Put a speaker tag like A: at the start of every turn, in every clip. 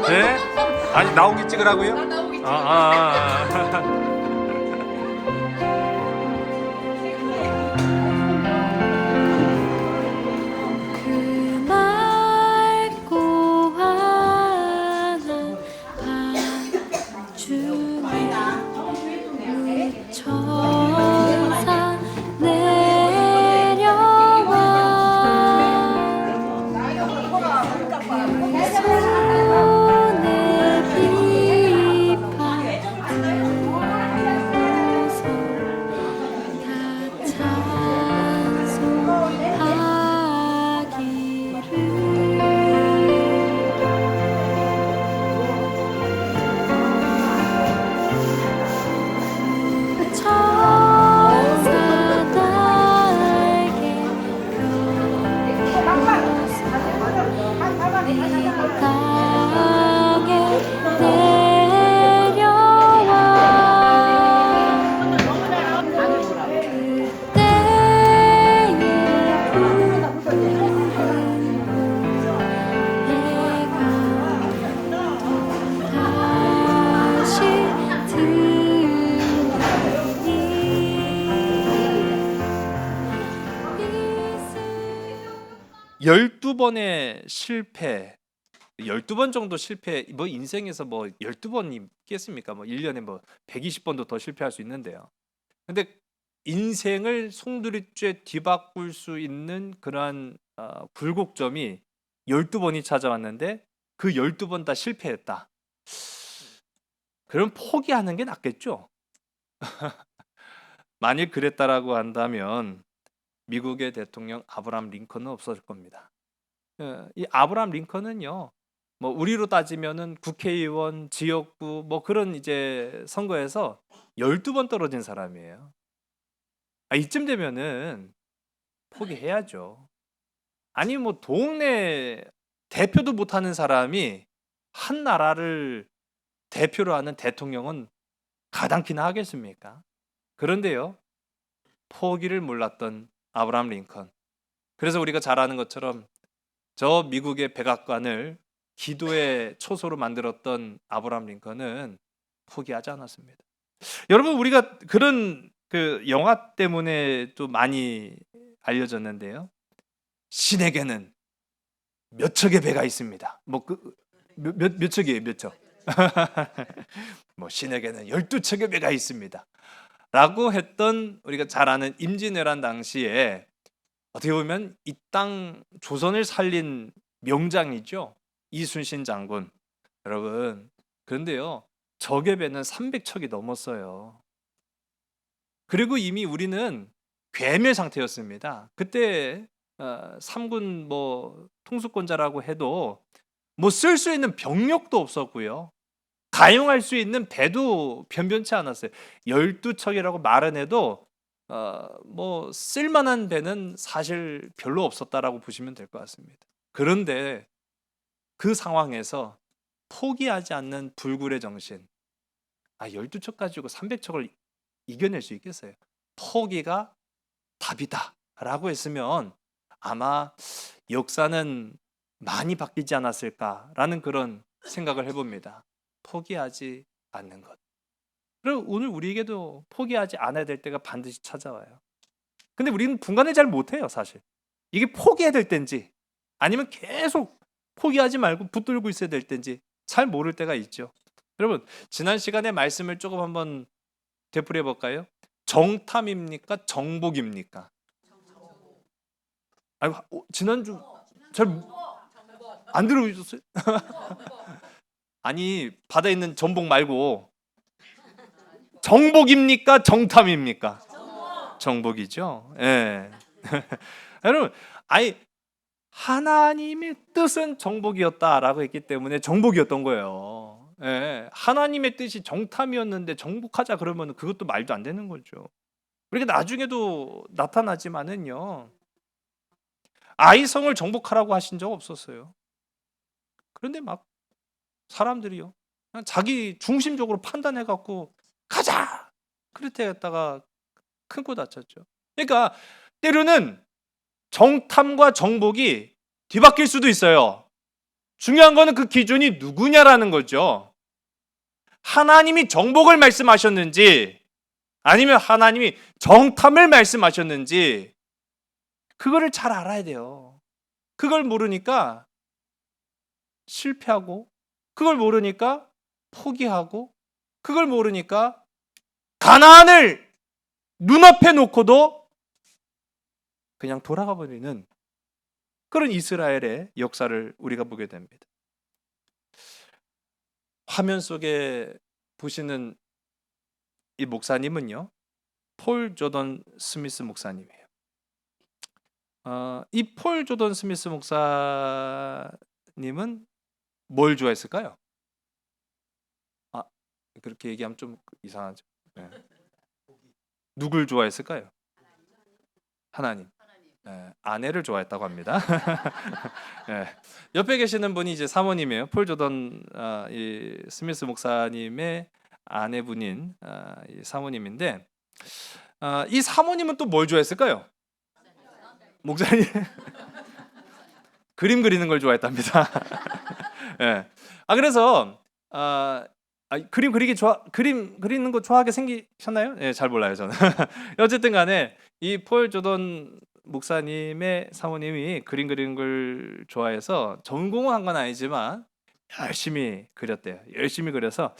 A: 네? 아니 나오기 찍으라고요?
B: 나오기
A: 아, 아, 아.
B: 그 맑고 환한 밤중에 무천사 내려와 손에 비파 들고서 다 찬송하기를 천사 날개 펴서 이 땅에 내려와 그때의 다시 들으니
A: 12번의 실패, 12번 정도 실패, 뭐 인생에서 뭐 12번이 있겠습니까? 뭐 1년에 뭐 120번도 더 실패할 수 있는데요. 근데 인생을 송두리째 뒤바꿀 수 있는 그러한 굴곡점이 12번이 찾아왔는데 그 12번 다 실패했다. 그럼 포기하는 게 낫겠죠? 만일 그랬다라고 한다면 미국의 대통령 아브라함 링컨은 없어질 겁니다. 이 아브라함 링컨은요, 뭐 우리로 따지면은 국회의원, 지역구 뭐 그런 이제 선거에서 12번 떨어진 사람이에요. 이쯤 되면은 포기해야죠. 아니 뭐 동네 대표도 못하는 사람이 한 나라를 대표로 하는 대통령은 가당키나 하겠습니까? 그런데요, 포기를 몰랐던 아브라함 링컨. 그래서 우리가 잘 아는 것처럼 저 미국의 백악관을 기도의 초소로 만들었던 아브라함 링컨은 포기하지 않았습니다. 여러분, 우리가 그런 그 영화 때문에 또 많이 알려졌는데요. 신에게는 몇 척의 배가 있습니다. 몇 척이에요, 몇 척? 뭐 신에게는 12척의 배가 있습니다. 라고 했던 우리가 잘 아는 임진왜란 당시에 어떻게 보면 이 땅 조선을 살린 명장이죠. 이순신 장군. 여러분, 그런데요, 적의 배는 300척이 넘었어요. 그리고 이미 우리는 괴멸 상태였습니다. 그때 삼군 뭐 통수권자라고 해도 뭐 쓸 수 있는 병력도 없었고요. 가용할 수 있는 배도 변변치 않았어요. 12척이라고 말은 해도 뭐 쓸만한 배는 사실 별로 없었다라고 보시면 될 것 같습니다. 그런데 그 상황에서 포기하지 않는 불굴의 정신. 12척 가지고 300척을 이겨낼 수 있겠어요? 포기가 답이다라고 했으면 아마 역사는 많이 바뀌지 않았을까라는 그런 생각을 해봅니다. 포기하지 않는 것. 그리고 오늘 우리에게도 포기하지 않아야 될 때가 반드시 찾아와요. 근데 우리는 분간을 잘 못해요, 사실. 이게 포기해야 될 때인지 아니면 계속 포기하지 말고 붙들고 있어야 될 때인지 잘 모를 때가 있죠. 여러분, 지난 시간에 말씀을 조금 한번 되풀이해 볼까요? 정탐입니까? 정복입니까? 지난주 잘 안 들어오셨어요? 아니, 바다에 있는 전복 말고 정복입니까? 정탐입니까? 정복이죠. 예. 여러분, 아니 하나님의 뜻은 정복이었다라고 했기 때문에 정복이었던 거예요. 예. 하나님의 뜻이 정탐이었는데 정복하자 그러면 그것도 말도 안 되는 거죠. 그러니까 나중에도 나타나지만은요. 아이성을 정복하라고 하신 적 없었어요. 그런데 막 사람들이요. 그냥 자기 중심적으로 판단해 갖고 가자. 그렇게 했다가 큰 코 다쳤죠. 그러니까 때로는 정탐과 정복이 뒤바뀔 수도 있어요. 중요한 거는 그 기준이 누구냐라는 거죠. 하나님이 정복을 말씀하셨는지 아니면 하나님이 정탐을 말씀하셨는지 그거를 잘 알아야 돼요. 그걸 모르니까 실패하고, 그걸 모르니까 포기하고, 그걸 모르니까 가나안을 눈앞에 놓고도 그냥 돌아가 버리는 그런 이스라엘의 역사를 우리가 보게 됩니다. 화면 속에 보시는 이 목사님은요, 폴 조던 스미스 목사님이에요. 이 폴 조던 스미스 목사님은 뭘 좋아했을까요? 아, 그렇게 얘기하면 좀 이상하죠. 네. 누굴 좋아했을까요? 하나님. 네, 아내를 좋아했다고 합니다. 네. 옆에 계시는 분이 이제 사모님이에요. 폴 조던 이 스미스 목사님의 아내분인 이 사모님인데 이 사모님은 또 뭘 좋아했을까요? 목사님 그림 그리는 걸 좋아했답니다. 예. 그래서 그림 그리는 거 좋아하게 생기셨나요? 예, 잘 몰라요 저는. 어쨌든 간에 이 폴 조던 목사님의 사모님이 그림 그리는 걸 좋아해서 전공을 한 건 아니지만 열심히 그렸대요. 열심히 그려서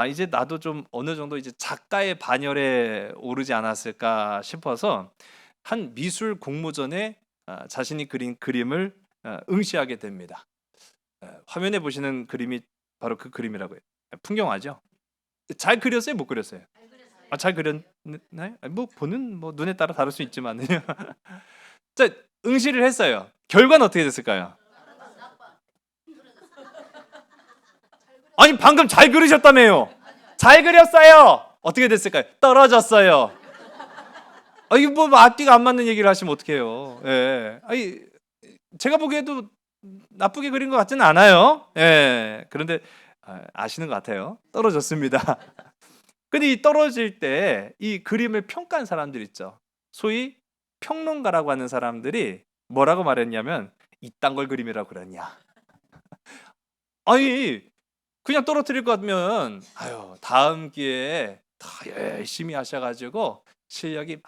A: 이제 나도 좀 어느 정도 이제 작가의 반열에 오르지 않았을까 싶어서 한 미술 공모전에 자신이 그린 그림을 응시하게 됩니다. 화면에 보시는 그림이 바로 그 그림이라고 해요. 풍경화죠. 잘 그렸어요, 못 그렸어요? 잘 그렸나요? 뭐 보는 뭐 눈에 따라 다를 수 있지만요. 자, 응시를 했어요. 결과는 어떻게 됐을까요? 아니 방금 잘 그리셨다며요. 잘 그렸어요. 어떻게 됐을까요? 떨어졌어요. 이거 뭐 앞뒤가 안 맞는 얘기를 하시면 어떡해요? 예. 제가 보기에도 나쁘게 그린 것 같지는 않아요. 예. 그런데 아시는 것 같아요. 떨어졌습니다. 근데 이 떨어질 때 이 그림을 평가한 사람들 있죠. 소위 평론가라고 하는 사람들이 뭐라고 말했냐면 이딴 걸 그림이라고 그랬냐. 아니 그냥 떨어뜨릴 것 같으면 다음 기회에 더 열심히 하셔가지고 실력이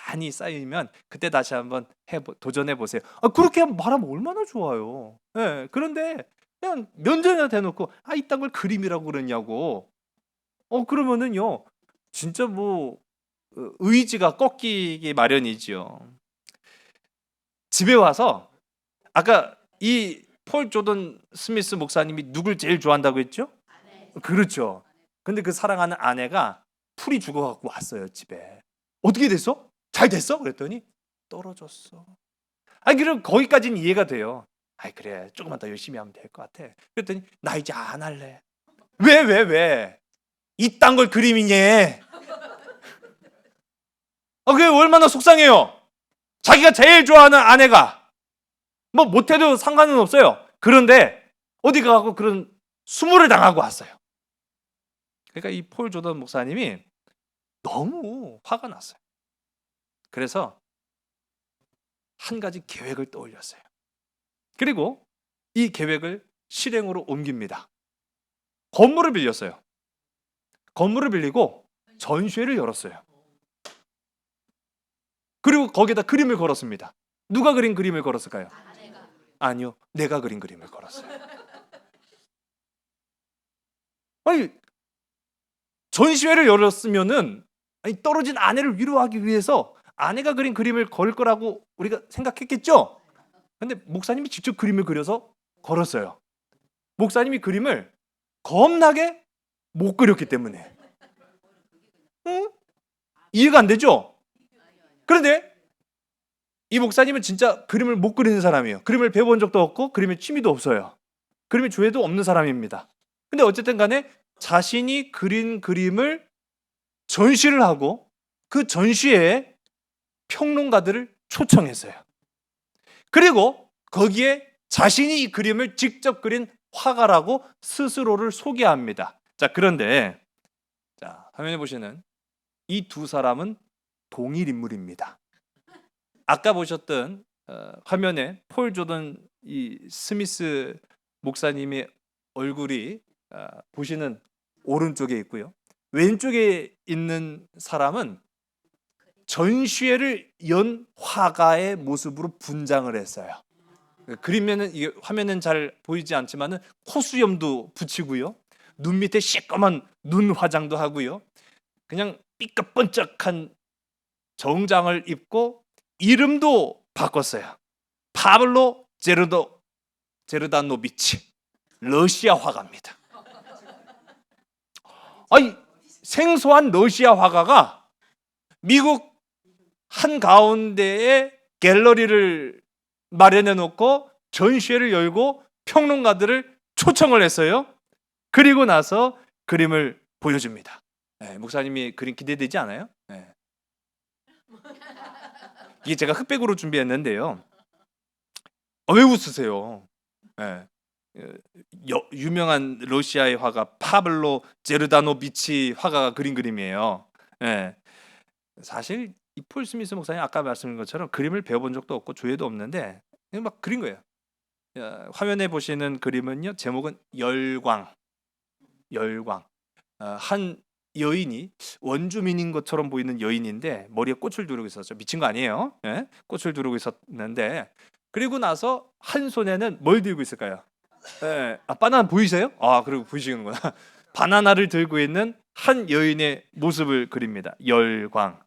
A: 많이 쌓이면 그때 다시 한번 도전해 보세요. 그렇게 말하면 얼마나 좋아요. 예, 그런데 그냥 면전에다 대놓고 이딴 걸 그림이라고 그러냐고. 그러면은요 진짜 뭐 의지가 꺾이기 마련이지요. 집에 와서 아까 이 폴 조던 스미스 목사님이 누굴 제일 좋아한다고 했죠? 그렇죠. 근데 그 사랑하는 아내가 풀이 죽어갖고 왔어요 집에. 어떻게 됐어? 잘 됐어? 그랬더니 떨어졌어. 그럼 거기까지는 이해가 돼요. 그래 조금만 더 열심히 하면 될 것 같아. 그랬더니 나 이제 안 할래. 왜? 이딴 걸 그림이냐? 그게 얼마나 속상해요. 자기가 제일 좋아하는 아내가 뭐 못해도 상관은 없어요. 그런데 어디 가고 그런 수모를 당하고 왔어요. 그러니까 이 폴 조던 목사님이 너무 화가 났어요. 그래서 한 가지 계획을 떠올렸어요. 그리고 이 계획을 실행으로 옮깁니다. 건물을 빌렸어요. 건물을 빌리고 전시회를 열었어요. 그리고 거기에다 그림을 걸었습니다. 누가 그린 그림을 걸었을까요? 아니요, 내가 그린 그림을 걸었어요. 전시회를 열었으면은 떨어진 아내를 위로하기 위해서 아내가 그린 그림을 걸 거라고 우리가 생각했겠죠? 근데 목사님이 직접 그림을 그려서 걸었어요. 목사님이 그림을 겁나게 못 그렸기 때문에. 이해가 안 되죠? 그런데 이 목사님은 진짜 그림을 못 그리는 사람이에요. 그림을 배워본 적도 없고 그림에 취미도 없어요. 그림에 조예도 없는 사람입니다. 근데 어쨌든 간에 자신이 그린 그림을 전시를 하고 그 전시회에 평론가들을 초청했어요. 그리고 거기에 자신이 이 그림을 직접 그린 화가라고 스스로를 소개합니다. 그런데 화면에 보시는 이 두 사람은 동일 인물입니다. 아까 보셨던 화면에 폴 조던 이 스미스 목사님의 얼굴이 보시는 오른쪽에 있고요. 왼쪽에 있는 사람은 전시회를 연 화가의 모습으로 분장을 했어요. 그림에는 이게 화면은 잘 보이지 않지만은 코수염도 붙이고요. 눈 밑에 시꺼먼 눈 화장도 하고요. 그냥 삐까번쩍한 정장을 입고 이름도 바꿨어요. 파블로 제르다노비치, 러시아 화가입니다. 아니, 생소한 러시아 화가가 미국 한 가운데에 갤러리를 마련해 놓고 전시회를 열고 평론가들을 초청을 했어요. 그리고 나서 그림을 보여줍니다. 목사님이 그림 기대되지 않아요? 이게 제가 흑백으로 준비했는데요. 왜 웃으세요? 유명한 러시아의 화가 파블로 제르다노비치 화가가 그린 그림이에요. 사실 이 폴 스미스 목사님 아까 말씀드린 것처럼 그림을 배워본 적도 없고 조예도 없는데 그냥 막 그린 거예요. 화면에 보시는 그림은요, 제목은 열광. 한 여인이 원주민인 것처럼 보이는 여인인데 머리에 꽃을 두르고 있었죠. 미친 거 아니에요? 꽃을 두르고 있었는데 그리고 나서 한 손에는 뭘 들고 있을까요? 바나나 보이세요? 그리고 보이시는구나. 바나나를 들고 있는 한 여인의 모습을 그립니다. 열광.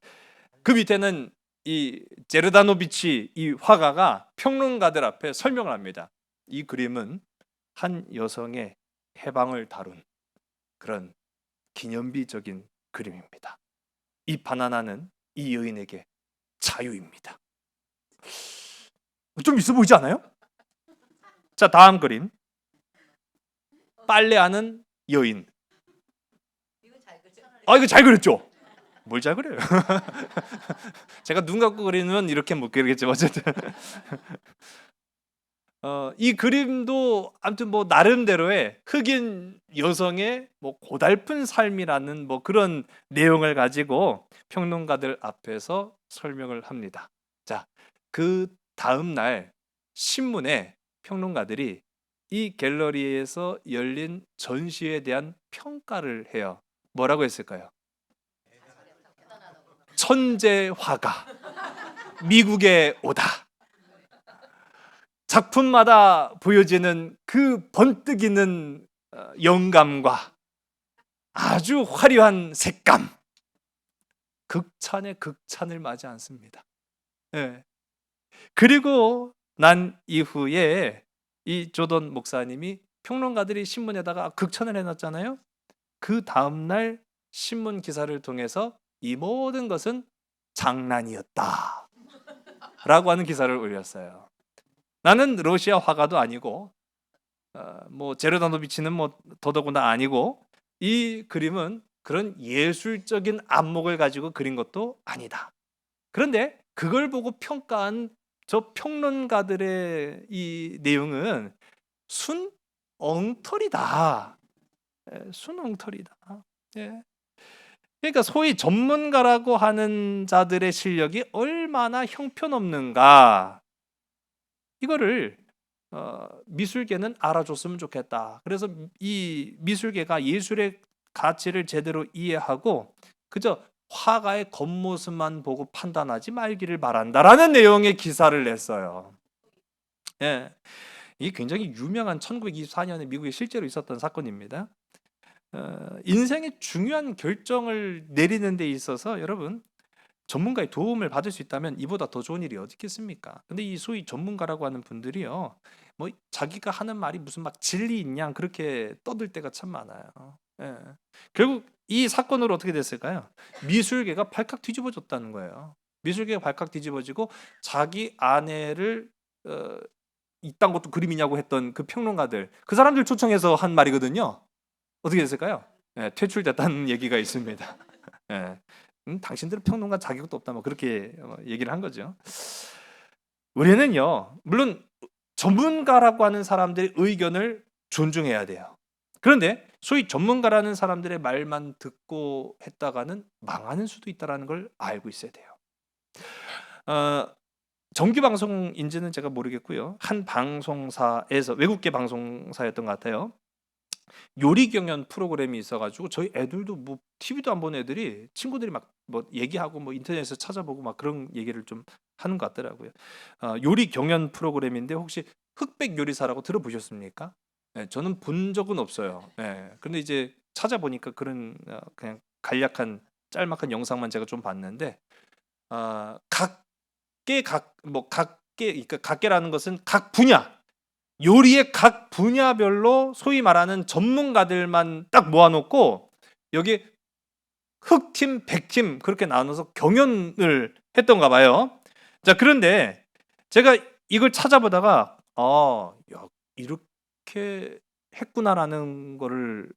A: 그 밑에는 이 제르다노비치 이 화가가 평론가들 앞에 설명을 합니다. 이 그림은 한 여성의 해방을 다룬 그런 기념비적인 그림입니다. 이 바나나는 이 여인에게 자유입니다. 좀 있어 보이지 않아요? 자, 다음 그림. 빨래하는 여인. 이거 잘 그렸죠? 뭘 잘 그려요? 제가 눈 감고 그리면 이렇게 못 그리겠지만 어쨌든 이 그림도 아무튼 뭐 나름대로의 흑인 여성의 뭐 고달픈 삶이라는 뭐 그런 내용을 가지고 평론가들 앞에서 설명을 합니다. 자, 그 다음 날 신문에 평론가들이 이 갤러리에서 열린 전시에 대한 평가를 해요. 뭐라고 했을까요? 천재 화가 미국에 오다. 작품마다 보여지는 그 번뜩이는 영감과 아주 화려한 색감, 극찬의 극찬을 맞지 않습니다. 그리고 난 이후에 이 조던 목사님이 평론가들이 신문에다가 극찬을 해놨잖아요. 그 다음날 신문 기사를 통해서 이 모든 것은 장난이었다 라고 하는 기사를 올렸어요. 나는 러시아 화가도 아니고 뭐 제르다노비치는 뭐 더더구나 아니고 이 그림은 그런 예술적인 안목을 가지고 그린 것도 아니다. 그런데 그걸 보고 평가한 저 평론가들의 이 내용은 순엉터리다. 순엉터리다. 그러니까 소위 전문가라고 하는 자들의 실력이 얼마나 형편없는가 이거를 미술계는 알아줬으면 좋겠다. 그래서 이 미술계가 예술의 가치를 제대로 이해하고 그저 화가의 겉모습만 보고 판단하지 말기를 바란다라는 내용의 기사를 냈어요. 이게 굉장히 유명한 1924년에 미국에 실제로 있었던 사건입니다. 인생의 중요한 결정을 내리는 데 있어서 여러분 전문가의 도움을 받을 수 있다면 이보다 더 좋은 일이 어디 있겠습니까? 근데 이 소위 전문가라고 하는 분들이요, 뭐 자기가 하는 말이 무슨 막 진리 있냐 그렇게 떠들 때가 참 많아요. 결국 이 사건으로 어떻게 됐을까요? 미술계가 발칵 뒤집어졌다는 거예요. 미술계가 발칵 뒤집어지고 자기 아내를 이딴 것도 그림이냐고 했던 그 평론가들, 그 사람들 초청해서 한 말이거든요. 어떻게 됐을까요? 퇴출됐다는 얘기가 있습니다. 당신들은 평론가 자격도 없다 뭐 그렇게 얘기를 한 거죠. 우리는요, 물론 전문가라고 하는 사람들의 의견을 존중해야 돼요. 그런데 소위 전문가라는 사람들의 말만 듣고 했다가는 망하는 수도 있다는 걸 알고 있어야 돼요. 정규 방송인지는 제가 모르겠고요. 한 방송사에서 외국계 방송사였던 것 같아요. 요리 경연 프로그램이 있어가지고 저희 애들도 뭐 TV도 안 보는 애들이 친구들이 막 뭐 얘기하고 뭐 인터넷에서 찾아보고 막 그런 얘기를 좀 하는 것 같더라고요. 요리 경연 프로그램인데 혹시 흑백 요리사라고 들어보셨습니까? 네, 저는 본 적은 없어요. 네, 근데 이제 찾아보니까 그런 그냥 간략한 짤막한 영상만 제가 좀 봤는데 각계 각뭐 각계 그러니까 각계라는 것은 각 분야 요리의 각 분야별로 소위 말하는 전문가들만 딱 모아놓고 여기 흑팀, 백팀 그렇게 나눠서 경연을 했던가 봐요. 자, 그런데 제가 이걸 찾아보다가 야, 이렇게 했구나라는 거를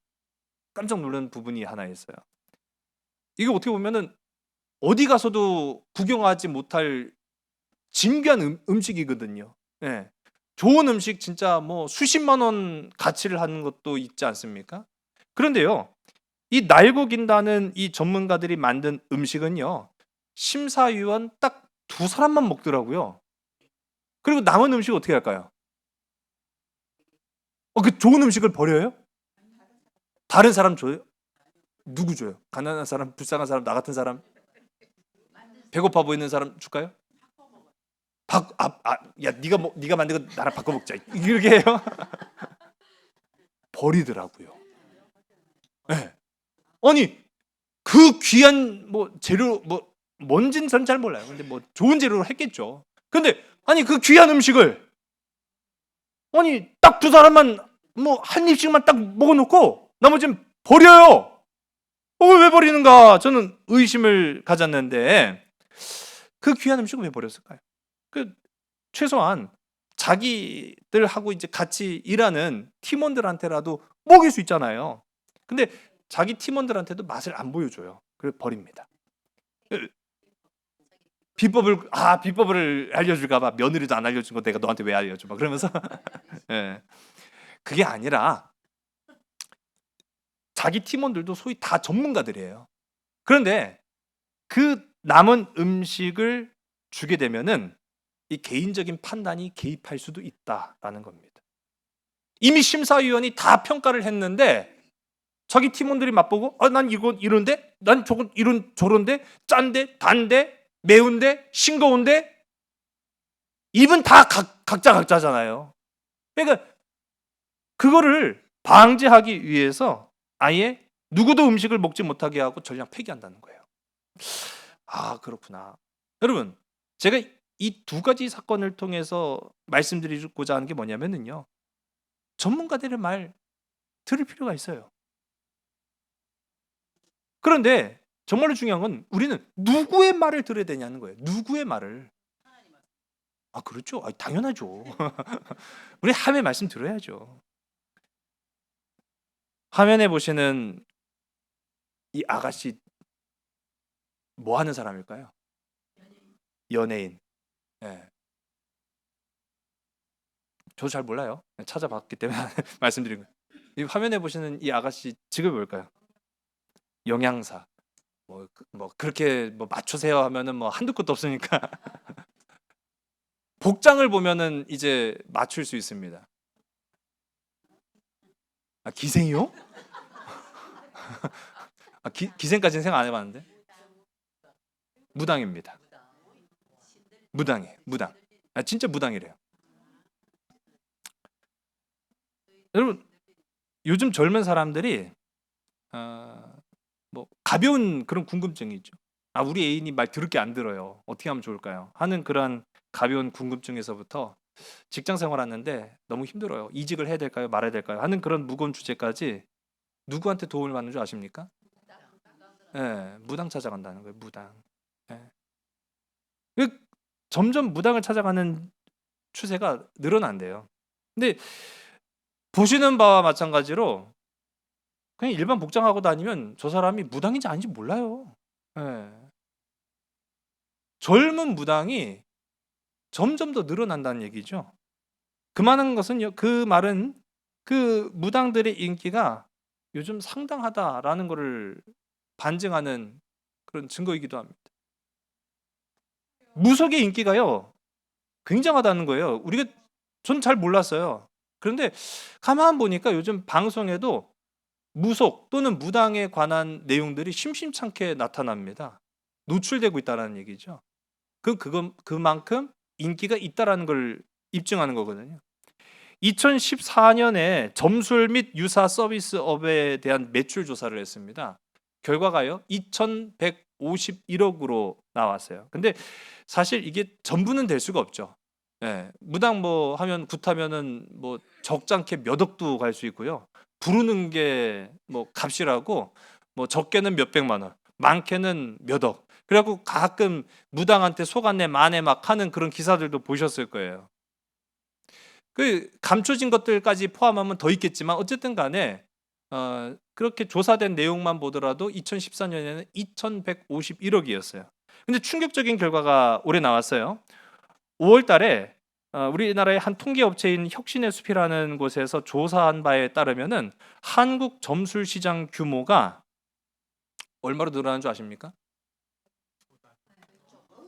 A: 깜짝 놀란 부분이 하나 있어요. 이게 어떻게 보면은 어디 가서도 구경하지 못할 진귀한 음식이거든요. 예. 좋은 음식 진짜 뭐 수십만 원 가치를 하는 것도 있지 않습니까? 그런데요. 이 날고 긴다는 이 전문가들이 만든 음식은요. 심사위원 딱 두 사람만 먹더라고요. 그리고 남은 음식 어떻게 할까요? 그 좋은 음식을 버려요? 다른 사람 줘요? 누구 줘요? 가난한 사람, 불쌍한 사람, 나 같은 사람, 배고파 보이는 사람 줄까요? 야, 네가 만든 거 나랑 바꿔 먹자. 이렇게 해요? 버리더라고요. 네. 아니 그 귀한 뭐 재료 뭐 뭔진 전 잘 몰라요. 근데 뭐 좋은 재료로 했겠죠. 근데 아니 그 귀한 음식을 아니 딱 두 사람만 뭐 한 입씩만 딱 먹어놓고 나머지는 버려요. 왜 버리는가? 저는 의심을 가졌는데 그 귀한 음식을 왜 버렸을까요? 그 최소한 자기들하고 이제 같이 일하는 팀원들한테라도 먹일 수 있잖아요. 근데 자기 팀원들한테도 맛을 안 보여줘요. 그래서 버립니다. 비법을 알려줄까 봐 며느리도 안 알려준 거 내가 너한테 왜 알려줘? 막 그러면서 예. 그게 아니라 자기 팀원들도 소위 다 전문가들이에요. 그런데 그 남은 음식을 주게 되면은 이 개인적인 판단이 개입할 수도 있다라는 겁니다. 이미 심사위원이 다 평가를 했는데 자기 팀원들이 맛보고 난 이거 이런데 난 저건 이런 저런데 짠데 단데 매운데 싱거운데 입은 다 각자잖아요. 그러니까 그거를 방지하기 위해서 아예 누구도 음식을 먹지 못하게 하고 전량 폐기한다는 거예요. 그렇구나. 여러분, 제가 이 두 가지 사건을 통해서 말씀드리고자 하는 게 뭐냐면은요. 전문가들의 말 들을 필요가 있어요. 그런데 정말로 중요한 건 우리는 누구의 말을 들어야 되냐는 거예요. 누구의 말을. 그렇죠. 당연하죠. 우리 하나님의 말씀 들어야죠. 화면에 보시는 이 아가씨 뭐 하는 사람일까요? 연예인. 예. 저도 잘 몰라요. 찾아봤기 때문에 말씀드린 거예요. 이 화면에 보시는 이 아가씨 직업이 뭘까요? 영양사. 뭐 그렇게 뭐 맞추세요 하면은 뭐 한두 끝도 없으니까 복장을 보면은 이제 맞출 수 있습니다. 기생이요? 기생까지는 생각 안 해봤는데 무당입니다. 무당. 진짜 무당이래요. 여러분 요즘 젊은 사람들이 뭐 가벼운 그런 궁금증이 있죠. 우리 애인이 말 들을 게 안 들어요. 어떻게 하면 좋을까요? 하는 그런 가벼운 궁금증에서부터 직장 생활하는데 너무 힘들어요. 이직을 해야 될까요? 말아야 될까요? 하는 그런 무거운 주제까지 누구한테 도움을 받는 줄 아십니까? 예, 무당 찾아간다는 거예요. 무당. 예. 점점 무당을 찾아가는 추세가 늘어난대요. 근데 보시는 바와 마찬가지로 그냥 일반 복장하고 다니면 저 사람이 무당인지 아닌지 몰라요. 예. 젊은 무당이 점점 더 늘어난다는 얘기죠. 그만한 것은요. 그 말은 그 무당들의 인기가 요즘 상당하다라는 것을 반증하는 그런 증거이기도 합니다. 무속의 인기가요. 굉장하다는 거예요. 전 잘 몰랐어요. 그런데 가만 보니까 요즘 방송에도 무속 또는 무당에 관한 내용들이 심심찮게 나타납니다. 노출되고 있다는 얘기죠. 그만큼 인기가 있다라는 걸 입증하는 거거든요. 2014년에 점술 및 유사 서비스업에 대한 매출 조사를 했습니다. 결과가요, 2,151억으로 나왔어요. 근데 사실 이게 전부는 될 수가 없죠. 예, 무당 뭐 하면 굿하면은 뭐 적잖게 몇 억도 갈 수 있고요. 부르는 게 뭐 값이라고 뭐 적게는 몇 백만 원, 많게는 몇 억. 그래갖고 가끔 무당한테 속았네 마네 막 하는 그런 기사들도 보셨을 거예요. 그 감춰진 것들까지 포함하면 더 있겠지만 어쨌든 간에 그렇게 조사된 내용만 보더라도 2014년에는 2,151억이었어요. 근데 충격적인 결과가 올해 나왔어요. 5월 달에 우리나라의 한 통계 업체인 혁신의 숲이라는 곳에서 조사한 바에 따르면은 한국 점술 시장 규모가 얼마로 늘어나는 줄 아십니까?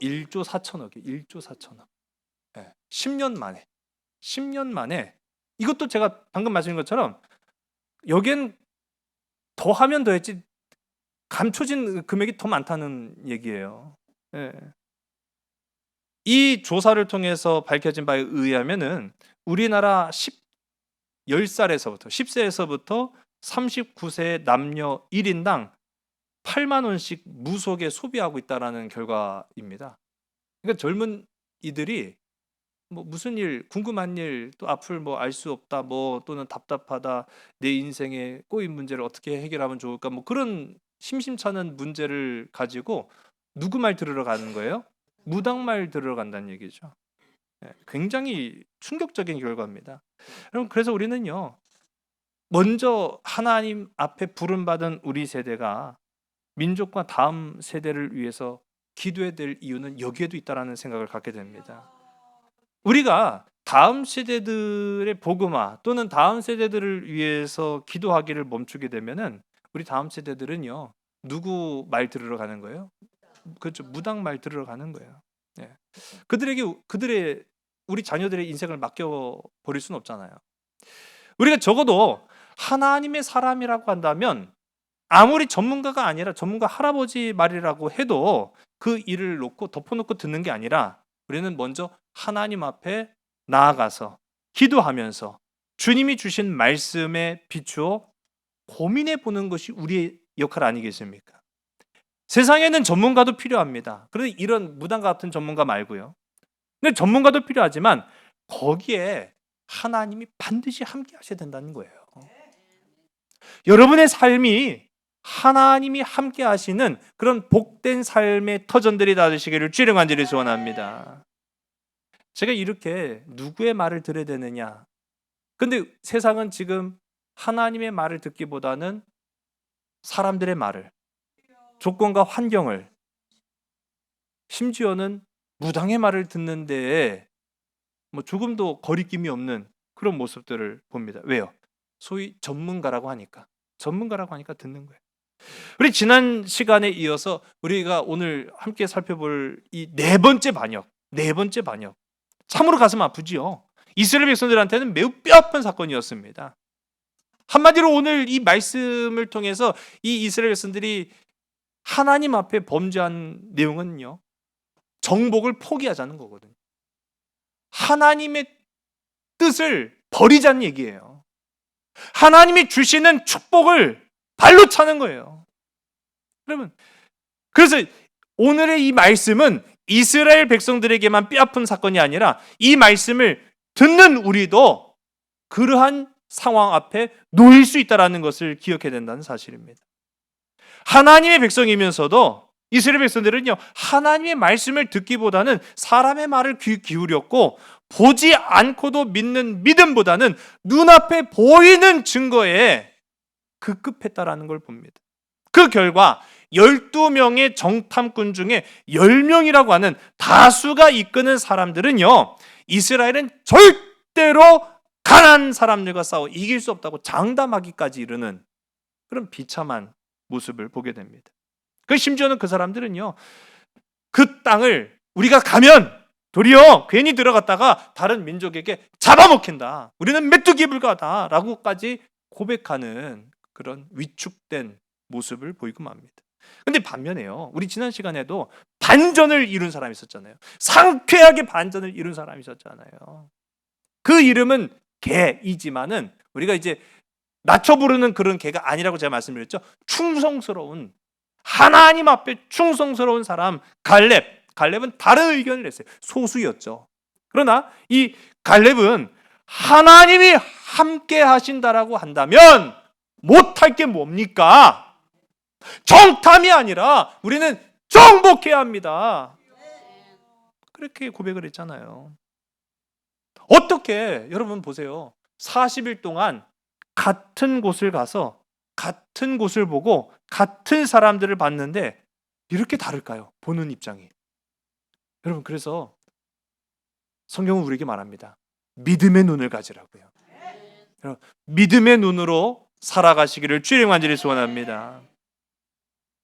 A: 1조 4천억이에요. 1조 4천억. 예, 10년 만에 이것도 제가 방금 말씀드린 것처럼 여기엔 더 하면 더 했지 감춰진 금액이 더 많다는 얘기예요. 예. 이 조사를 통해서 밝혀진 바에 의하면은 우리나라 10세에서부터 39세 남녀 1인당 8만 원씩 무속에 소비하고 있다라는 결과입니다. 그러니까 젊은 이들이 뭐 무슨 일, 궁금한 일, 또 앞을 뭐 알 수 없다, 뭐 또는 답답하다, 내 인생의 꼬인 문제를 어떻게 해결하면 좋을까, 뭐 그런 심심찮은 문제를 가지고 누구 말 들으러 가는 거예요? 무당 말 들으러 간다는 얘기죠. 예, 굉장히 충격적인 결과입니다. 여러분, 그래서 우리는요, 먼저 하나님 앞에 부름받은 우리 세대가 민족과 다음 세대를 위해서 기도해야 될 이유는 여기에도 있다라는 생각을 갖게 됩니다. 우리가 다음 세대들의 복음화 또는 다음 세대들을 위해서 기도하기를 멈추게 되면은 우리 다음 세대들은요, 누구 말 들으러 가는 거예요? 그렇죠, 무당 말 들으러 가는 거예요. 예. 그들의 우리 자녀들의 인생을 맡겨 버릴 수는 없잖아요. 우리가 적어도 하나님의 사람이라고 한다면 아무리 전문가가 아니라 전문가 할아버지 말이라고 해도 그 일을 놓고 덮어놓고 듣는 게 아니라 우리는 먼저 하나님 앞에 나아가서 기도하면서 주님이 주신 말씀에 비추어 고민해 보는 것이 우리의 역할 아니겠습니까? 세상에는 전문가도 필요합니다. 그런데 이런 무당 같은 전문가 말고요. 근데 전문가도 필요하지만 거기에 하나님이 반드시 함께 하셔야 된다는 거예요. 여러분의 삶이 하나님이 함께 하시는 그런 복된 삶의 터전들이 다 되시기를 주의 이름으로 간절히 소원합니다. 제가 이렇게 누구의 말을 들어야 되느냐? 근데 세상은 지금 하나님의 말을 듣기보다는 사람들의 말을, 조건과 환경을, 심지어는 무당의 말을 듣는데 뭐 조금도 거리낌이 없는 그런 모습들을 봅니다. 왜요? 소위 전문가라고 하니까 듣는 거예요. 우리 지난 시간에 이어서 우리가 오늘 함께 살펴볼 이 네 번째 반역, 참으로 가슴 아프지요. 이스라엘 백성들한테는 매우 뼈아픈 사건이었습니다. 한마디로 오늘 이 말씀을 통해서 이 이스라엘 백성들이 하나님 앞에 범죄한 내용은요, 정복을 포기하자는 거거든요. 하나님의 뜻을 버리자는 얘기예요. 하나님이 주시는 축복을 발로 차는 거예요. 여러분, 그래서 오늘의 이 말씀은 이스라엘 백성들에게만 뼈아픈 사건이 아니라 이 말씀을 듣는 우리도 그러한 상황 앞에 놓일 수 있다는 것을 기억해야 된다는 사실입니다. 하나님의 백성이면서도 이스라엘 백성들은요, 하나님의 말씀을 듣기보다는 사람의 말을 귀 기울였고, 보지 않고도 믿는 믿음보다는 눈앞에 보이는 증거에 급급했다라는 걸 봅니다. 그 결과 12명의 정탐꾼 중에 10명이라고 하는 다수가 이끄는 사람들은요, 이스라엘은 절대로 가난한 사람들과 싸워 이길 수 없다고 장담하기까지 이르는 그런 비참한 모습을 보게 됩니다. 심지어는 그 사람들은요, 그 땅을 우리가 가면 도리어 괜히 들어갔다가 다른 민족에게 잡아먹힌다. 우리는 메뚜기 불가다라고까지 고백하는 그런 위축된 모습을 보이고 맙니다. 근데 반면에요, 우리 지난 시간에도 반전을 이룬 사람이 있었잖아요. 상쾌하게 반전을 이룬 사람이 있었잖아요. 그 이름은 개이지만은 우리가 이제 낮춰 부르는 그런 개가 아니라고 제가 말씀드렸죠. 충성스러운, 하나님 앞에 충성스러운 사람 갈렙은 다른 의견을 냈어요. 소수였죠. 그러나 이 갈렙은 하나님이 함께 하신다라고 한다면 못할 게 뭡니까? 정탐이 아니라 우리는 정복해야 합니다. 그렇게 고백을 했잖아요. 어떻게, 여러분 보세요. 40일 동안 같은 곳을 가서 같은 곳을 보고 같은 사람들을 봤는데 이렇게 다를까요? 보는 입장이. 여러분, 그래서 성경은 우리에게 말합니다. 믿음의 눈을 가지라고요. 여러분, 믿음의 눈으로 살아가시기를 주의 간절히 소원합니다.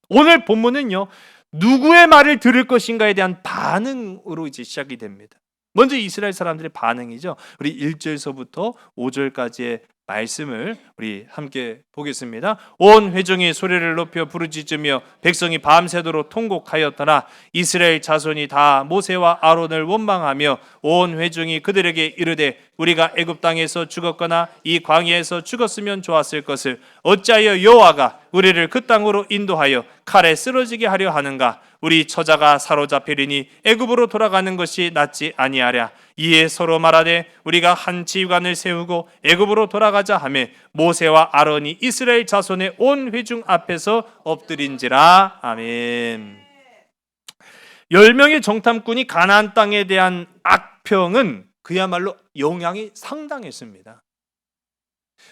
A: 오늘 본문은요, 누구의 말을 들을 것인가에 대한 반응으로 이제 시작이 됩니다. 먼저 이스라엘 사람들의 반응이죠. 우리 1절서부터 5절까지의 말씀을 우리 함께 보겠습니다. 온 회중이 소리를 높여 부르짖으며 백성이 밤새도록 통곡하였더라. 이스라엘 자손이 다 모세와 아론을 원망하며 온 회중이 그들에게 이르되 우리가 애굽 땅에서 죽었거나 이 광야에서 죽었으면 좋았을 것을 어찌하여 여호와가 우리를 그 땅으로 인도하여 칼에 쓰러지게 하려 하는가? 우리 처자가 사로잡히리니 애굽으로 돌아가는 것이 낫지 아니하랴. 이에 서로 말하되 우리가 한 지휘관을 세우고 애굽으로 돌아가자 하며 모세와 아론이 이스라엘 자손의 온 회중 앞에서 엎드린지라. 아멘. 10명의 정탐꾼이 가나안 땅에 대한 악평은 그야말로 영향이 상당했습니다.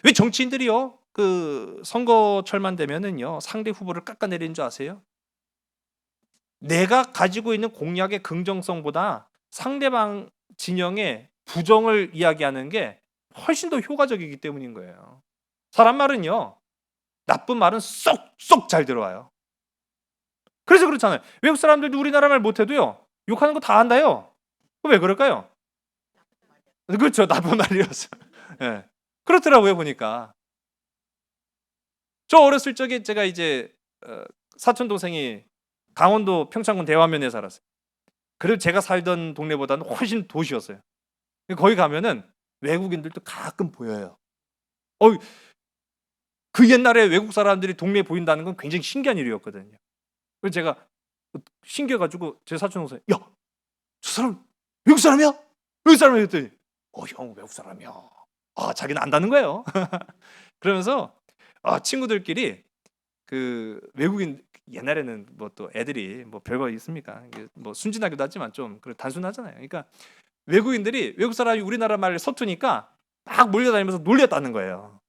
A: 왜 정치인들이요, 그 선거철만 되면은요 상대 후보를 깎아내리는 줄 아세요? 내가 가지고 있는 공약의 긍정성보다 상대방 진영의 부정을 이야기하는 게 훨씬 더 효과적이기 때문인 거예요. 사람 말은요, 나쁜 말은 쏙쏙 잘 들어와요. 그래서 그렇잖아요. 외국 사람들도 우리나라 말 못해도요 욕하는 거 다 한다요. 왜 그럴까요? 그렇죠, 나쁜 말이었어. 네. 그렇더라고요, 보니까. 저 어렸을 적에 제가 이제 사촌 동생이 강원도 평창군 대화면에 살았어요. 그래도 제가 살던 동네보다는 훨씬 도시였어요. 거기 가면은 외국인들도 가끔 보여요. 그 옛날에 외국 사람들이 동네에 보인다는 건 굉장히 신기한 일이었거든요. 그래서 제가 신기해가지고 제 사촌 동생, 야, 저 사람 외국 사람이야? 외국 사람이야? 했더니 형 외국 사람이야. 자기는 안다는 거예요. 그러면서 친구들끼리 그 외국인, 옛날에는 뭐 또 애들이 뭐 별거 있습니까? 뭐 순진하기도 하지만 좀 단순하잖아요. 그러니까 외국인들이 외국 사람이 우리나라 말을 서투니까 막 몰려다니면서 놀렸다는 거예요.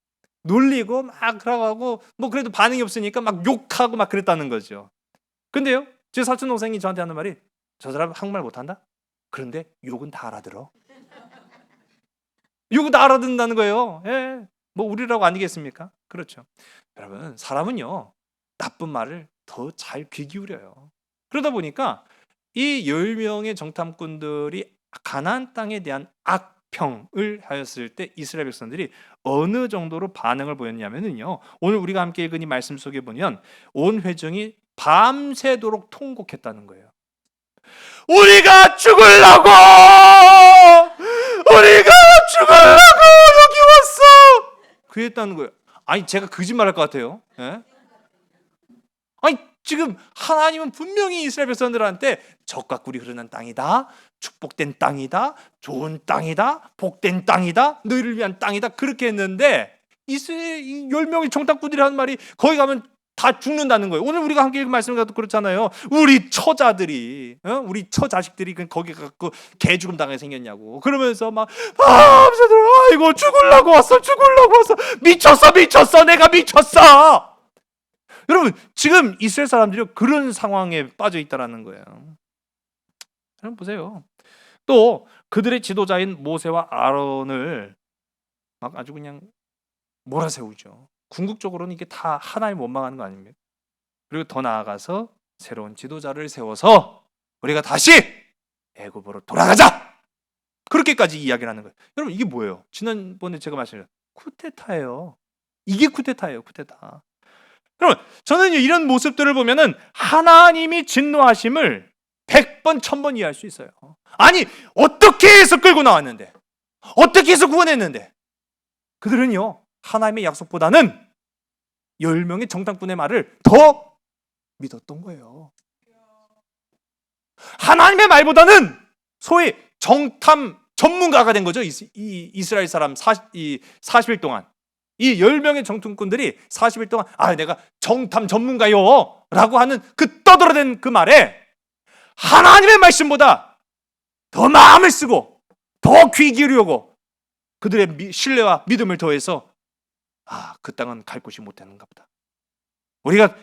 A: 놀리고 막 그러고 뭐 그래도 반응이 없으니까 막 욕하고 막 그랬다는 거죠. 근데요, 제 사촌 동생이 저한테 하는 말이, 저 사람 한국말 못한다? 그런데 욕은 다 알아들어. 욕은 다 알아듣는다는 거예요. 예, 뭐 우리라고 아니겠습니까? 그렇죠. 여러분, 사람은요 나쁜 말을 더 잘 귀 기울여요. 그러다 보니까 이 10명의 정탐꾼들이 가나안 땅에 대한 악평을 하였을 때 이스라엘 백성들이 어느 정도로 반응을 보였냐면요, 오늘 우리가 함께 읽은 이 말씀 속에 보면 온 회중이 밤새도록 통곡했다는 거예요. 우리가 죽으려고 여기 왔어, 그랬다는 거예요. 아니, 제가 거짓말할 것 같아요. 예? 아니, 지금 하나님은 분명히 이스라엘 백성들한테 적과 꿀이 흐르는 땅이다, 축복된 땅이다, 좋은 땅이다, 복된 땅이다, 너희를 위한 땅이다, 그렇게 했는데 이스라엘 10명의 정탐꾼들이 하는 말이 거기 가면 다 죽는다는 거예요. 오늘 우리가 함께 읽은 말씀도 그렇잖아요. 우리 처자들이, 우리 처자식들이 거기 갖고 개 죽음 당하게 생겼냐고 그러면서 막 아이고 죽으려고 왔어, 미쳤어, 내가 미쳤어. 여러분, 지금 이스라엘 사람들이 그런 상황에 빠져 있다라는 거예요. 여러분 보세요. 또 그들의 지도자인 모세와 아론을 막 아주 그냥 몰아세우죠. 궁극적으로는 이게 다 하나님 원망하는 거 아닙니까? 그리고 더 나아가서 새로운 지도자를 세워서 우리가 다시 애굽으로 돌아가자. 그렇게까지 이야기를 하는 거예요. 여러분 이게 뭐예요? 지난번에 제가 말씀드린 쿠데타예요. 이게 쿠데타예요. 쿠데타. 여러분 저는 이런 모습들을 보면은 하나님이 진노하심을 100번 1000번 이해할 수 있어요. 아니 어떻게 해서 끌고 나왔는데, 어떻게 해서 구원했는데, 그들은요 하나님의 약속보다는 10명의 정탐꾼의 말을 더 믿었던 거예요. 하나님의 말보다는 소위 정탐 전문가가 된 거죠. 이 이스라엘 사람 40일 동안 이 10명의 정탐꾼들이 40일 동안 내가 정탐 전문가요 라고 하는 그 떠들어댄 그 말에 하나님의 말씀보다 더 마음을 쓰고 더 귀 기울이고 그들의 신뢰와 믿음을 더해서 그 땅은 갈 곳이 못 되는가 보다. 우리가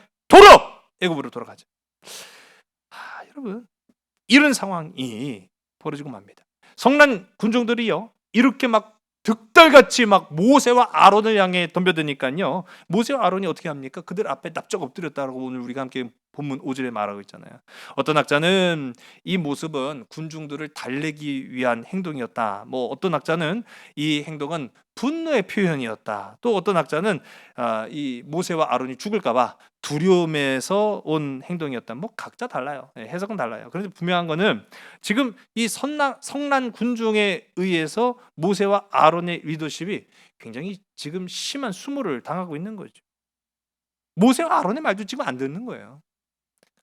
A: 애굽으로 돌아가자. 여러분 이런 상황이 벌어지고 맙니다. 성난 군중들이요 이렇게 막 득달같이 막 모세와 아론을 향해 덤벼드니까요 모세와 아론이 어떻게 합니까? 그들 앞에 납작 엎드렸다라고 오늘 우리가 함께 본문 5절에 말하고 있잖아요. 어떤 학자는 이 모습은 군중들을 달래기 위한 행동이었다. 어떤 학자는 이 행동은 분노의 표현이었다. 또 어떤 학자는 이 모세와 아론이 죽을까봐 두려움에서 온 행동이었다. 각자 달라요. 해석은 달라요. 그런데 분명한 거는 지금 이 성난 군중에 의해서 모세와 아론의 리더십이 굉장히 지금 심한 수모를 당하고 있는 거죠. 모세와 아론의 말도 지금 안 듣는 거예요.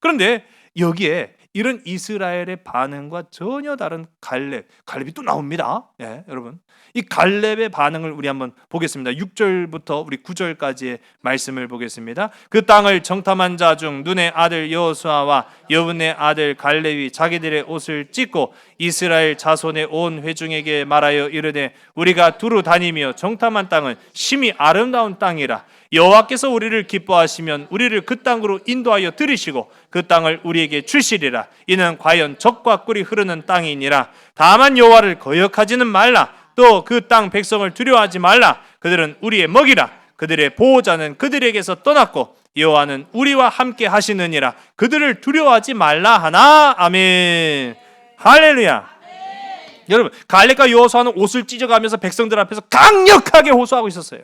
A: 그런데 여기에 이런 이스라엘의 반응과 전혀 다른 갈렙이 또 나옵니다. 여러분 이 갈렙의 반응을 우리 한번 보겠습니다. 6절부터 우리 9절까지의 말씀을 보겠습니다. 그 땅을 정탐한 자 중 눈의 아들 여호수아와 여분의 아들 갈렙이 자기들의 옷을 찢고 이스라엘 자손의 온 회중에게 말하여 이르되 우리가 두루 다니며 정탐한 땅은 심히 아름다운 땅이라. 여호와께서 우리를 기뻐하시면 우리를 그 땅으로 인도하여 들이시고 그 땅을 우리에게 주시리라. 이는 과연 젖과 꿀이 흐르는 땅이니라. 다만 여호와를 거역하지는 말라. 또 그 땅 백성을 두려워하지 말라. 그들은 우리의 먹이라. 그들의 보호자는 그들에게서 떠났고 여호와는 우리와 함께 하시느니라. 그들을 두려워하지 말라 하나. 아멘. 할렐루야. 여러분 갈렙과 여호수아는 옷을 찢어가면서 백성들 앞에서 강력하게 호소하고 있었어요.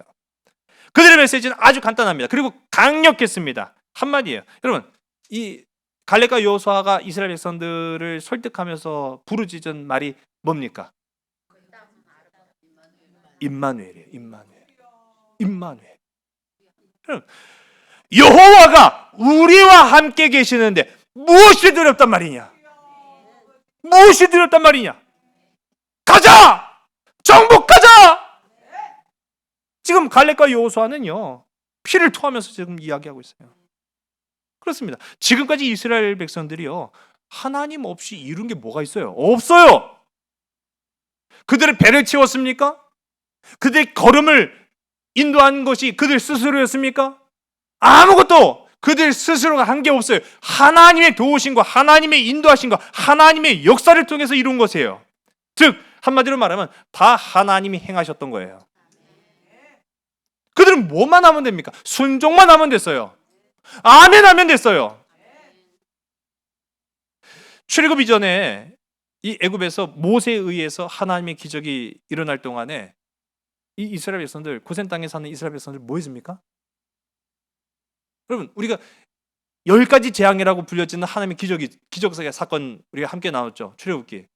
A: 그들의 메시지는 아주 간단합니다. 그리고 강력했습니다. 한마디예요. 여러분 이 갈렙과 여호수아가 이스라엘 백성들을 설득하면서 부르짖은 말이 뭡니까? 임마누엘이에요. 임마누엘. 여러분 여호와가 우리와 함께 계시는데 무엇이 두렵단 말이냐? 무엇이 두렵단 말이냐? 가자! 정복하자! 지금 갈렙과 여호수아는요 피를 토하면서 지금 이야기하고 있어요. 그렇습니다. 지금까지 이스라엘 백성들이요 하나님 없이 이룬 게 뭐가 있어요? 없어요. 그들의 배를 채웠습니까? 그들의 걸음을 인도한 것이 그들 스스로였습니까? 아무것도 그들 스스로가 한 게 없어요. 하나님의 도우심과 하나님의 인도하심과 하나님의 역사를 통해서 이룬 것이에요. 즉 한마디로 말하면 다 하나님이 행하셨던 거예요. 그들은 뭐만 하면 됩니까? 순종만 하면 됐어요. 아멘 하면 됐어요. 출애굽 이전에 이 애굽에서 모세에 의해서 하나님의 기적이 일어날 동안에 이 이스라엘 백성들, 고센 땅에 사는 이스라엘 백성들 뭐 했습니까? 여러분 우리가 10가지 재앙이라고 불려지는 하나님의 기적의 사건 우리가 함께 나눴죠. 출애굽기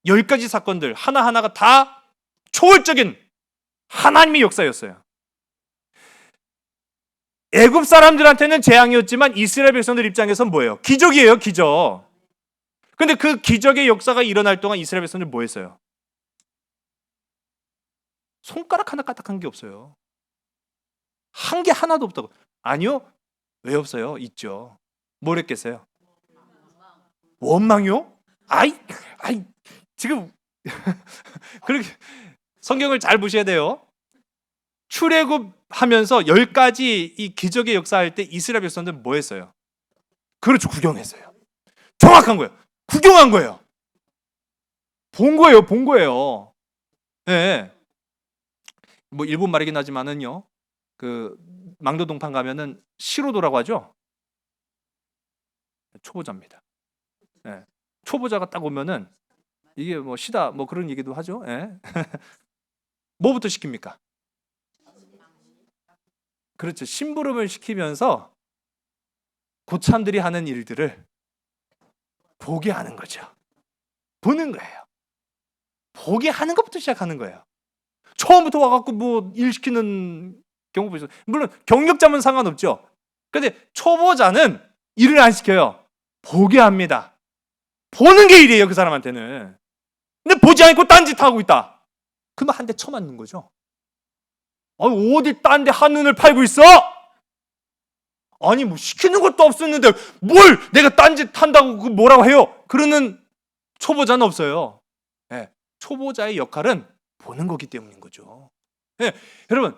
A: 10가지 사건들 하나하나가 다 초월적인 하나님의 역사였어요. 애굽 사람들한테는 재앙이었지만 이스라엘 백성들 입장에서는 뭐예요? 기적이에요. 기적. 근데 그 기적의 역사가 일어날 동안 이스라엘 백성들 뭐 했어요? 손가락 하나 까딱한 게 없어요. 한 게 하나도 없다고. 아니요. 왜 없어요? 있죠. 뭘 했겠어요? 원망이요? 아이 지금 그렇게 성경을 잘 보셔야 돼요. 출애굽 하면서 10가지 이 기적의 역사할 때 이스라엘 백성들 뭐 했어요? 그렇죠. 구경했어요. 정확한 거예요. 구경한 거예요. 본 거예요. 네. 뭐 일본 말이긴 하지만은요. 그 망도동판 가면은 시로도라고 하죠. 초보자입니다. 네. 초보자가 딱 오면은 이게 뭐 시다 뭐 그런 얘기도 하죠. 예. 뭐부터 시킵니까? 그렇죠. 심부름을 시키면서 고참들이 하는 일들을 보게 하는 거죠. 보는 거예요. 보게 하는 것부터 시작하는 거예요. 처음부터 와갖고 뭐 일 시키는 경우도 있어요. 물론 경력자면 상관없죠. 근데 초보자는 일을 안 시켜요. 보게 합니다. 보는 게 일이에요, 그 사람한테는. 근데 보지 않고 딴짓 하고 있다. 그러면 한 대 쳐맞는 거죠. 어디 딴 데 한눈을 팔고 있어? 아니 뭐 시키는 것도 없었는데 뭘 내가 딴짓 한다고 그 뭐라고 해요? 그러는 초보자는 없어요. 예, 초보자의 역할은 보는 거기 때문인 거죠. 예, 여러분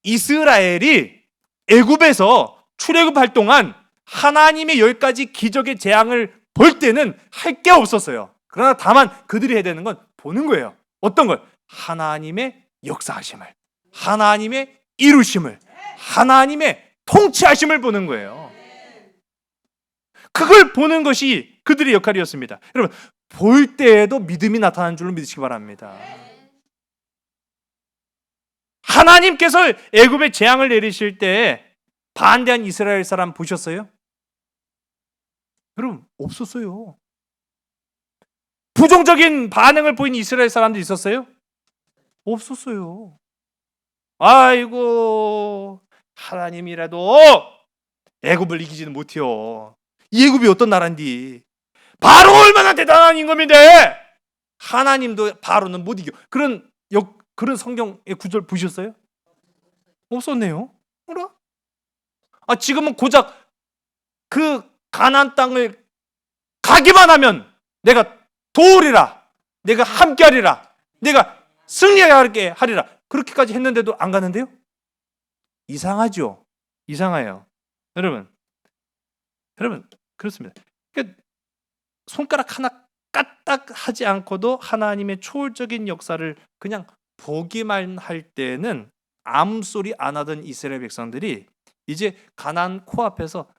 A: 이스라엘이 애굽에서 출애굽할 동안 하나님의 10가지 기적의 재앙을 볼 때는 할 게 없었어요. 그러나 다만 그들이 해야 되는 건 보는 거예요. 어떤 걸? 하나님의 역사하심을, 하나님의 이루심을, 하나님의 통치하심을 보는 거예요. 그걸 보는 것이 그들의 역할이었습니다. 여러분 볼 때에도 믿음이 나타나는 줄로 믿으시기 바랍니다. 하나님께서 애굽에 재앙을 내리실 때 반대한 이스라엘 사람 보셨어요? 여러분 없었어요. 부정적인 반응을 보인 이스라엘 사람도 있었어요? 없었어요. 아이고 하나님이라도 애굽을 이기지는 못해요. 이 애굽이 어떤 나라인지. 바로 얼마나 대단한 임금인데 하나님도 바로는 못 이겨. 그런 성경의 구절 보셨어요? 없었네요. 알아? 지금은 고작 그 가나안 땅을 가기만 하면 내가 도우리라, 내가 함께하리라, 내가 승리하게 하리라. 그렇게까지 했는데도 안 가는데요? 이상하죠? 이상해요. 여러분 그렇습니다. 그러니까 손가락 하나 까딱하지 않고도 하나님의 초월적인 역사를 그냥 보기만 할 때는 아무 소리 안 하던 이스라엘 백성들이 이제 가나안 코앞에서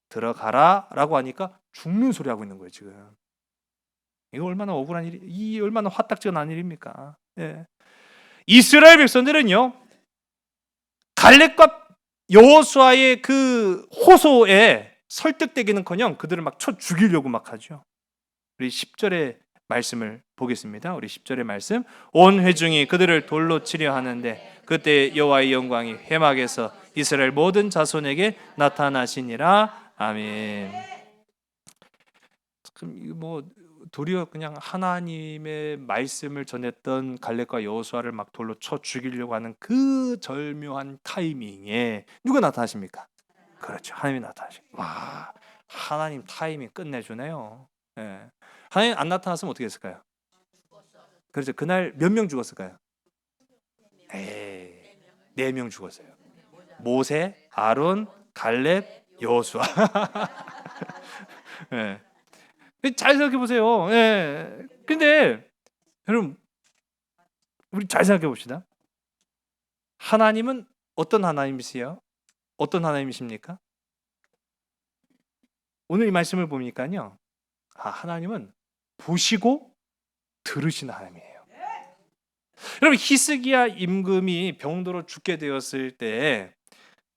A: 들어가라라고 하니까 죽는 소리 하고 있는 거예요 지금. 이거 얼마나 억울한 일이, 이 얼마나 화딱지근한 일입니까? 예. 이스라엘 백성들은요 갈렙과 여호수아의 그 호소에 설득되기는커녕 그들을 막 쳐 죽이려고 막 하죠. 우리 10절의 말씀을 보겠습니다. 우리 10절의 말씀. 온 회중이 그들을 돌로 치려 하는데 그때 여호와의 영광이 회막에서 이스라엘 모든 자손에게 나타나시니라. 아멘. 그럼 뭐 도리어 그냥 하나님의 말씀을 전했던 갈렙과 여호수아를 막 돌로 쳐 죽이려고 하는 그 절묘한 타이밍에 누가 나타나십니까? 그렇죠. 하나님이 나타나십니다. 와, 하나님 타이밍 끝내주네요. 예. 하나님 안 나타났으면 어떻게 했을까요? 그렇죠. 그날 몇 명 죽었을까요? 에이, 4명 죽었어요. 모세, 아론, 갈렙, 여호수아. 예. 잘 생각해 보세요. 예. 근데 여러분 우리 잘 생각해 봅시다. 하나님은 어떤 하나님이세요? 어떤 하나님이십니까? 오늘 이 말씀을 보니까요. 하나님은 보시고 들으시는 하나님이에요. 여러분 히스기야 임금이 병들어 죽게 되었을 때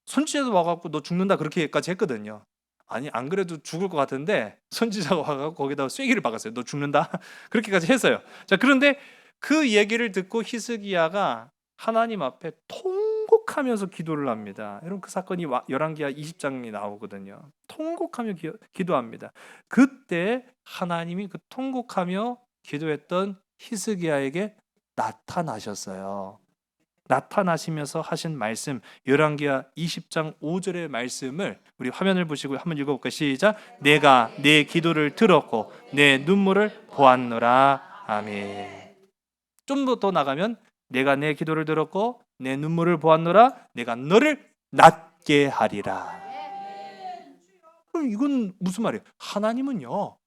A: 선지자도 와갖고 너 죽는다 그렇게까지 했거든요. 아니 안 그래도 죽을 것 같은데 선지자가 와갖고 거기다가 쐐기를 박았어요. 너 죽는다 그렇게까지 했어요. 자 그런데 그 얘기를 듣고 히스기야가 하나님 앞에 통곡하면서 기도를 합니다. 여러분 그 사건이 열왕기하 20장이 나오거든요. 통곡하며 기도합니다. 그때 하나님이 그 통곡하며 기도했던 히스기야에게 나타나셨어요. 나타나시면서 하신 말씀 열왕기하 20장 5절의 말씀을 우리 화면을 보시고 한번 읽어볼까요? 시작. 내가 내 기도를 들었고 내 눈물을 보았노라. 아멘. 좀 더 나가면 내가 내 기도를 들었고 내 눈물을 보았노라. 내가 너를 낫게 하리라. 그럼 이건 무슨 말이에요? 하나님은요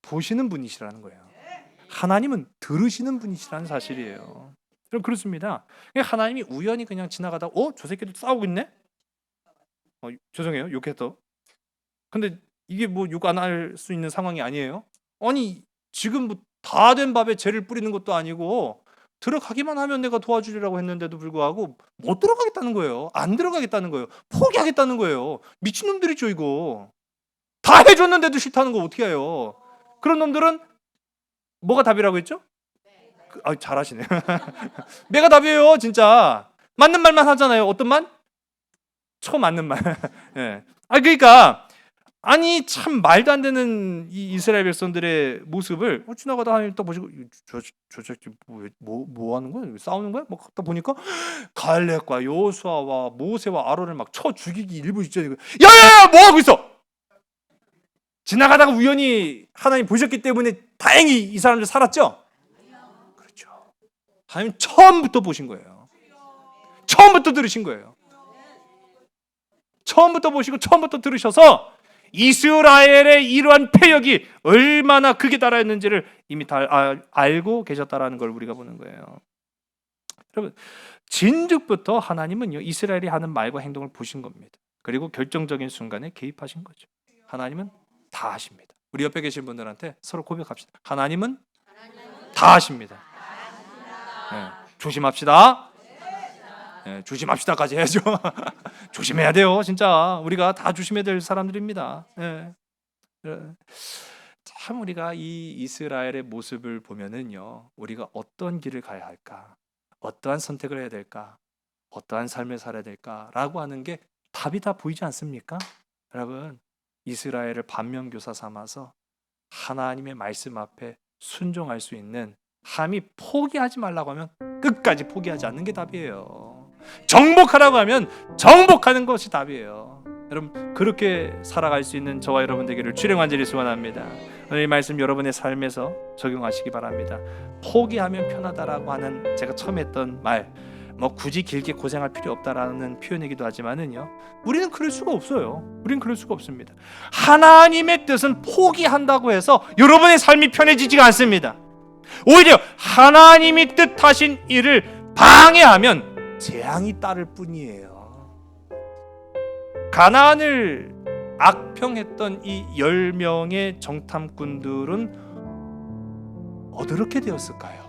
A: 보시는 분이시라는 거예요. 하나님은 들으시는 분이시라는 사실이에요. 그럼 그렇습니다. 하나님이 우연히 그냥 지나가다 저 새끼들 싸우고 있네? 죄송해요 욕했어. 근데 이게 뭐 욕 안 할 수 있는 상황이 아니에요? 아니 지금 뭐 다 된 밥에 재를 뿌리는 것도 아니고 들어가기만 하면 내가 도와주리라고 했는데도 불구하고 못 들어가겠다는 거예요. 안 들어가겠다는 거예요. 포기하겠다는 거예요. 미친놈들이죠 이거. 다 해줬는데도 싫다는 거 어떻게 해요? 그런 놈들은 뭐가 답이라고 했죠? 잘하시네요. 내가 답이에요 진짜. 맞는 말만 하잖아요. 어떤 말? 맞는 말. 예. 그러니까 아니 참 말도 안 되는 이 이스라엘 백성들의 모습을 지나가다 하나님 딱 보시고 저 새끼 뭐 하는 거야? 싸우는 거야? 막 딱 보니까 갈렙과 여호수아와 모세와 아론을 막 쳐 죽이기 일부 직전이고 야야야 뭐 하고 있어? 지나가다가 우연히 하나님 보셨기 때문에 다행히 이 사람들 살았죠? 그렇죠. 하나님 처음부터 보신 거예요. 처음부터 들으신 거예요. 처음부터 보시고 처음부터 들으셔서 이스라엘의 이러한 패역이 얼마나 극에 달하였는지를 이미 다 알고 계셨다라는 걸 우리가 보는 거예요. 여러분 진즉부터 하나님은요 이스라엘이 하는 말과 행동을 보신 겁니다. 그리고 결정적인 순간에 개입하신 거죠. 하나님은 다 하십니다. 우리 옆에 계신 분들한테 서로 고백합시다. 하나님은 다 하십니다. 네, 조심합시다. 네, 조심합시다까지 해야죠. 조심해야 돼요. 진짜 우리가 다 조심해야 될 사람들입니다. 네. 참 우리가 이 이스라엘의 모습을 보면은요 우리가 어떤 길을 가야 할까, 어떠한 선택을 해야 될까, 어떠한 삶을 살아야 될까라고 하는 게 답이 다 보이지 않습니까? 여러분 이스라엘을 반면교사 삼아서 하나님의 말씀 앞에 순종할 수 있는 함이 포기하지 말라고 하면 끝까지 포기하지 않는 게 답이에요. 정복하라고 하면 정복하는 것이 답이에요. 여러분 그렇게 살아갈 수 있는 저와 여러분 되기를 주의 간절히 소원합니다. 오늘 이 말씀 여러분의 삶에서 적용하시기 바랍니다. 포기하면 편하다라고 하는 제가 처음 했던 말 뭐 굳이 길게 고생할 필요 없다라는 표현이기도 하지만은요 우리는 그럴 수가 없어요. 우리는 그럴 수가 없습니다. 하나님의 뜻은 포기한다고 해서 여러분의 삶이 편해지지가 않습니다. 오히려 하나님이 뜻하신 일을 방해하면 재앙이 따를 뿐이에요. 가나안을 악평했던 이 10명의 정탐꾼들은 어떻게 되었을까요?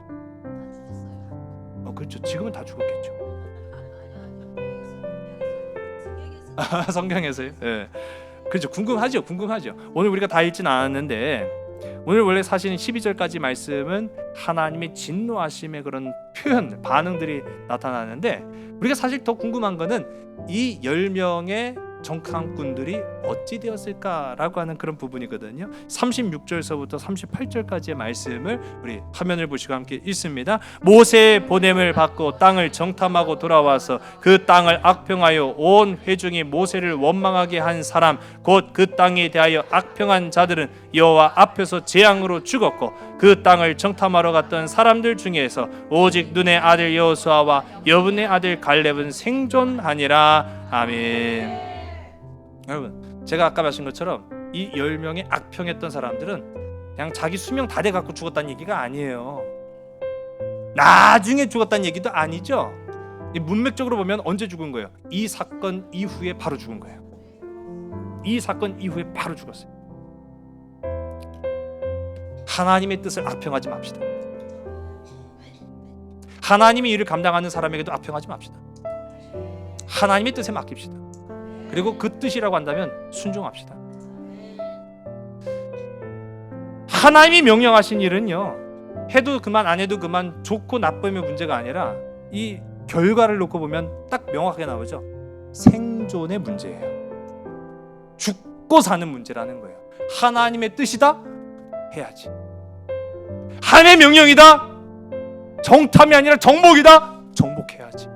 A: 그렇죠. 지금은 다 죽었겠죠. 성경에서요? 네. 그렇죠. 궁금하죠. 오늘 우리가 다 읽진 않았는데 오늘 원래 사실은 12절까지 말씀은 하나님의 진노하심의 그런 표현, 반응들이 나타나는데 우리가 사실 더 궁금한 거는 이 10명의 정탐꾼들이 어찌 되었을까라고 하는 그런 부분이거든요. 36절서부터 38절까지의 말씀을 우리 화면을 보시고 함께 읽습니다. 모세의 보냄을 받고 땅을 정탐하고 돌아와서 그 땅을 악평하여 온 회중이 모세를 원망하게 한 사람 곧 그 땅에 대하여 악평한 자들은 여호와 앞에서 재앙으로 죽었고 그 땅을 정탐하러 갔던 사람들 중에서 오직 눈의 아들 여호수아와 여분의 아들 갈렙은 생존하니라. 아멘. 여러분 제가 아까 말씀한 것처럼 이 10명의 악평했던 사람들은 그냥 자기 수명 다 돼 갖고 죽었다는 얘기가 아니에요. 나중에 죽었다는 얘기도 아니죠. 문맥적으로 보면 언제 죽은 거예요? 이 사건 이후에 바로 죽은 거예요. 이 사건 이후에 바로 죽었어요. 하나님의 뜻을 악평하지 맙시다. 하나님의 일을 감당하는 사람에게도 악평하지 맙시다. 하나님의 뜻에 맡깁시다. 그리고 그 뜻이라고 한다면 순종합시다. 하나님이 명령하신 일은요 해도 그만 안 해도 그만 좋고 나쁨의 문제가 아니라 이 결과를 놓고 보면 딱 명확하게 나오죠. 생존의 문제예요. 죽고 사는 문제라는 거예요. 하나님의 뜻이다? 해야지. 하나님의 명령이다? 정탐이 아니라 정복이다? 정복해야지.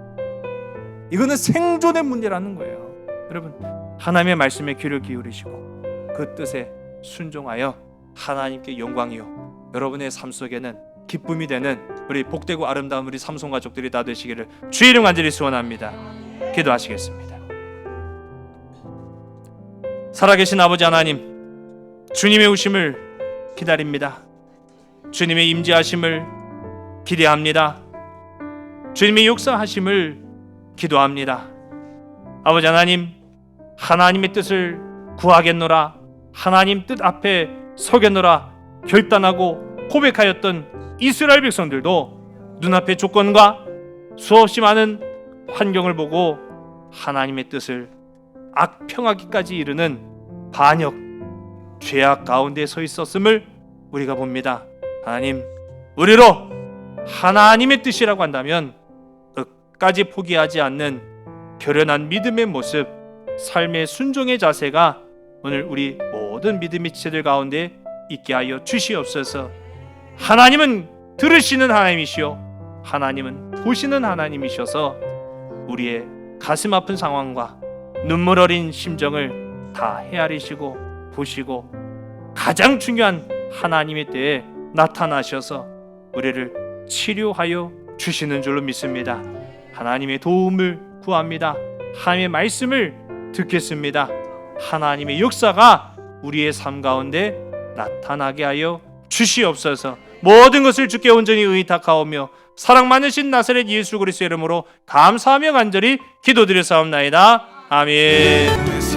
A: 이거는 생존의 문제라는 거예요. 여러분 하나님의 말씀에 귀를 기울이시고 그 뜻에 순종하여 하나님께 영광이요 여러분의 삶 속에는 기쁨이 되는 우리 복되고 아름다운 우리 삼손 가족들이 다 되시기를 주의 이름 간절히 소원합니다. 기도하시겠습니다. 살아계신 아버지 하나님 주님의 오심을 기다립니다. 주님의 임재하심을 기대합니다. 주님의 역사하심을 기도합니다. 아버지 하나님 하나님의 뜻을 구하겠노라 하나님 뜻 앞에 서겠노라 결단하고 고백하였던 이스라엘 백성들도 눈앞의 조건과 수없이 많은 환경을 보고 하나님의 뜻을 악평하기까지 이르는 반역, 죄악 가운데 서 있었음을 우리가 봅니다. 하나님, 우리로 하나님의 뜻이라고 한다면 끝까지 포기하지 않는 결연한 믿음의 모습, 삶의 순종의 자세가 오늘 우리 모든 믿음의 지체들 가운데 있게 하여 주시옵소서. 하나님은 들으시는 하나님이시요 하나님은 보시는 하나님이셔서 우리의 가슴 아픈 상황과 눈물 어린 심정을 다 헤아리시고 보시고 가장 중요한 하나님의 때에 나타나셔서 우리를 치료하여 주시는 줄로 믿습니다. 하나님의 도움을 구합니다. 하나님의 말씀을 듣겠습니다. 하나님의 역사가 우리의 삶 가운데 나타나게 하여 주시옵소서. 모든 것을 주께 온전히 의탁하오며 사랑 많으신 나사렛 예수 그리스도의 이름으로 감사하며 간절히 기도드렸사옵나이다. 아멘.